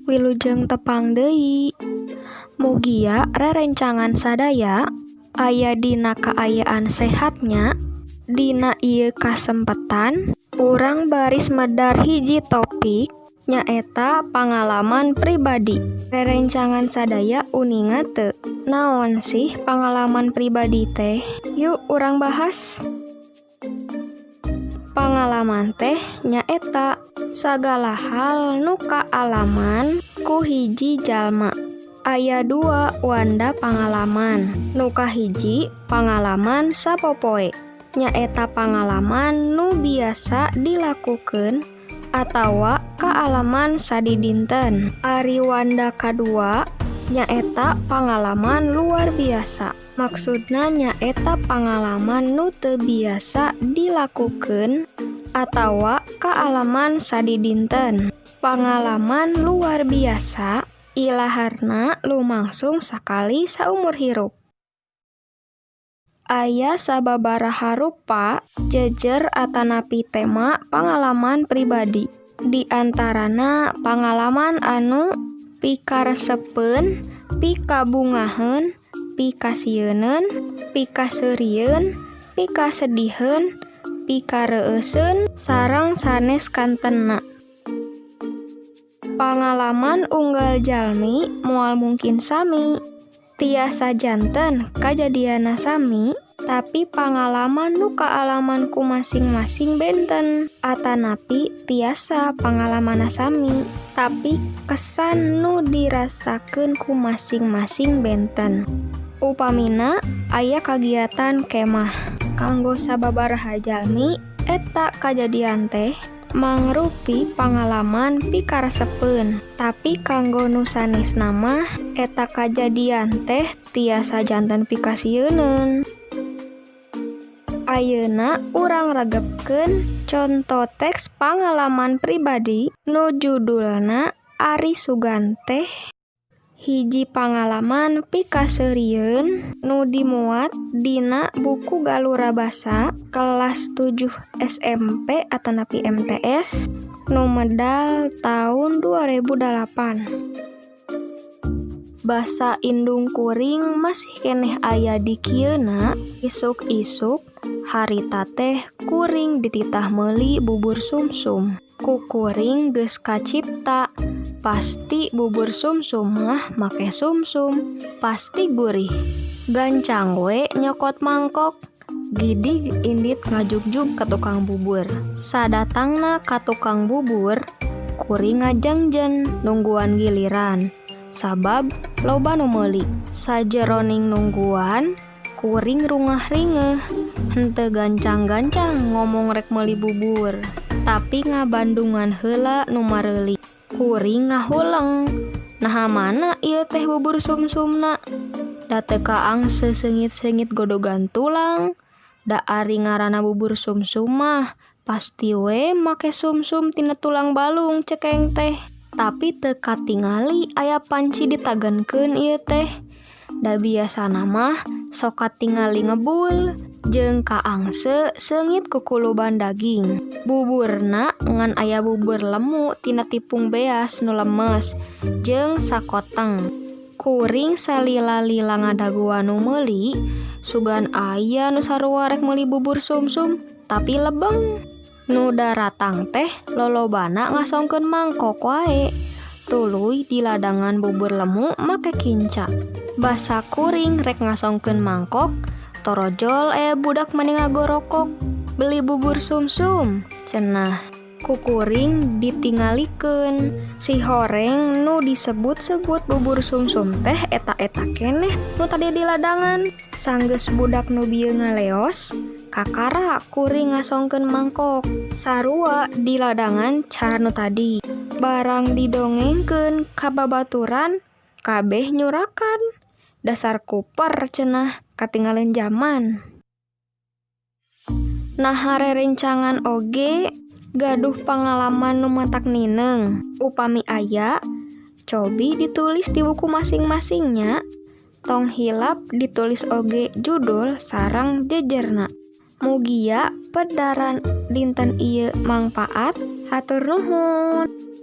Wilujeng tepang deui. Mugia rerencangan sadaya aya dina kaayaan sehatnya. Dina ieu kasempetan urang baris medar hiji topik nyaeta pangalaman pribadi. Rerencangan sadaya uninga teu? Naon sih pangalaman pribadi teh? Yuk urang bahas. Pangalaman teh nyaeta sagala hal nu kaalaman ku hiji jalma. Aya dua wanda pangalaman. Nu kahiji pangalaman sapopoe, nyaeta pangalaman nu biasa dilakukeun atawa kaalaman sadidinten. Ari wanda kadua nyaeta pangalaman luar biasa. Maksudna nyaeta pangalaman nu teu biasa dilakukeun atawa kaalaman sadidinten. Pangalaman luar biasa ilaharna lumangsung sakali saumur hirup. Aya sababaraha rupa jejer atanapi tema pangalaman pribadi. Di antarana pangalaman anu pikaresepeun, pikabungaheun, pikasieun, pikaseurieun, pikasediheun, pikareueseun, sareng sanes kantenna. Pangalaman unggal jalmi moal mungkin sami, tiasa janten kajadiana sami, tapi pangalaman nu kaalaman ku masing-masing benten. Atanapi tiasa pangalamanna sami, tapi kesan nu dirasakeun ku masing-masing benten. Upamina aya kagiatan kemah kanggo sababaraha jalmi, eta kajadian teh mangrupi pangalaman pikaresepeun, tapi kanggo nu sanesna mah eta kajadian teh tiasa janten pikasieun. Ayeuna urang regepkeun conto teks pangalaman pribadi nu judulna Ari Sugan teh hiji pangalaman pikaseurieun nu dimuat dina buku Galura Basa kelas 7 SMP atanapi MTS nu medal tahun 2008. Basa indung kuring masih keneh aya di kieuna. Isuk-isuk harita teh kuring dititah meuli bubur sumsum. Ku kuring geus kacipta, pasti bubur sumsum mah make sumsum, pasti gurih. Gancang we nyokot mangkok, gidig indit ngajugjug ka tukang bubur. Sadatangna ka tukang bubur, kuring ngajengjen nungguan giliran. Sabab loba nu meuli. Sajeroning nungguan, kuring rungah-ringeh. Henteu gancang-gancang ngomong rek meuli bubur, tapi ngabandungan heula nu mareuli. Kuring ngahuleng, naha mana ieu teh bubur sumsumna? Da teu kaang seseungit-seungit godogan tulang. Da ari ngaranna bubur sumsum mah pasti we make sumsum tina tulang balung cekeng teh. Tapi teu katingali aya panci ditagenkeun ieu teh. Da biasana mah sok katingali ngebul jeung kaangse seungit ku kuluban daging. Buburna ngan aya bubur lemu tina tipung beas nu lemes jeung sakoteng. Kuring salila-lila ngadaguan nu meuli, sugan aya nu sarua rek meuli bubur sumsum tapi lebeng. Nu daratang teh lolobana ngasongkeun mangkok wae. Tuluy di ladangan bubur lemu make kinca. Basa kuring rek ngasongkeun mangkok, torojol budak mani ngagorokok. Beli bubur sumsum cenah. Ku kuring ditingalikeun. Si horeng nu disebut-sebut bubur sumsum teh eta-eta keneh nu tadi di ladangan. Sanggeus budak nu bieu ngaleos, kakara kuring ngasongkeun mangkok. Sarua di ladangan cara nu tadi. Barang didongengkeun ka babaturan, kabeh nyurakan. Dasar kuper cenah, katinggalan zaman. Nah rerencangan oge gaduh pangalaman nu matak nineng. Upami aya, cobi ditulis di buku masing-masingnya. Tong hilap ditulis oge judul sareng jejerna. Mugia pedaran dinten ieu mangpaat. Hatur nuhun.